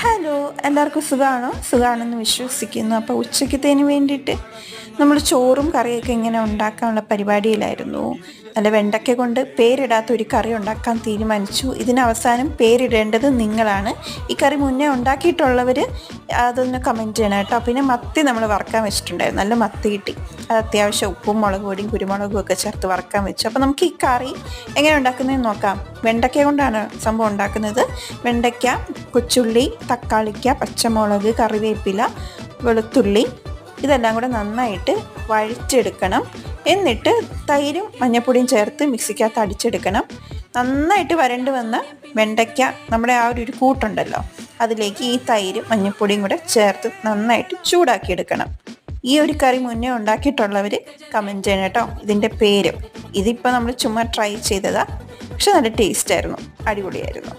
Hello, എല്ലാവർക്കും സുഖമാണോ? സുഖമാണെന്ന് വിശ്വസിക്കുന്നു. അപ്പോൾ ഉച്ചയ്ക്കത്തേന് വേണ്ടിയിട്ട് നമ്മൾ ചോറും കറിയൊക്കെ ഇങ്ങനെ ഉണ്ടാക്കാനുള്ള പരിപാടിയിലായിരുന്നു. നല്ല വെണ്ടയ്ക്ക കൊണ്ട് പേരിടാത്ത ഒരു കറി ഉണ്ടാക്കാൻ തീരുമാനിച്ചു. ഇതിനവസാനം പേരിടേണ്ടത് നിങ്ങളാണ്. ഈ കറി മുന്നേ ഉണ്ടാക്കിയിട്ടുള്ളവർ അതൊന്ന് കമൻറ്റ് ചെയ്യണം കേട്ടോ. പിന്നെ മത്തി നമ്മൾ വറുക്കാൻ വെച്ചിട്ടുണ്ടായിരുന്നു. നല്ല മത്തി കിട്ടി. അത് അത്യാവശ്യം ഉപ്പും മുളക് പൊടിയും കുരുമുളകും ഒക്കെ ചേർത്ത് വറുക്കാൻ വെച്ചു. അപ്പോൾ നമുക്ക് ഈ കറി എങ്ങനെ ഉണ്ടാക്കുന്നതെന്ന് നോക്കാം. വെണ്ടയ്ക്ക കൊണ്ടാണ് സംഭവം ഉണ്ടാക്കുന്നത്. വെണ്ടയ്ക്ക, കൊച്ചുള്ളി, തക്കാളിക്ക, പച്ചമുളക്, കറിവേപ്പില, വെളുത്തുള്ളി ഇതെല്ലാം കൂടെ നന്നായിട്ട് വഴച്ചെടുക്കണം. എന്നിട്ട് തൈരും മഞ്ഞൾപ്പൊടിയും ചേർത്ത് മിക്സിക്കകത്ത് അടിച്ചെടുക്കണം. നന്നായിട്ട് വരണ്ട് വന്ന വെണ്ടയ്ക്ക നമ്മുടെ ആ ഒരു കൂട്ടുണ്ടല്ലോ, അതിലേക്ക് ഈ തൈരും മഞ്ഞൾപ്പൊടിയും കൂടെ ചേർത്ത് നന്നായിട്ട് ചൂടാക്കിയെടുക്കണം. ഈ ഒരു കറി മുന്നേ ഉണ്ടാക്കിയിട്ടുള്ളവർ കമൻറ്റ് ചെയ്യണം കേട്ടോ. ഇതിൻ്റെ പേര് ഇതിപ്പോൾ നമ്മൾ ചുമ്മാ ട്രൈ ചെയ്തതാണ്, പക്ഷെ നല്ല ടേസ്റ്റായിരുന്നു, അടിപൊളിയായിരുന്നു.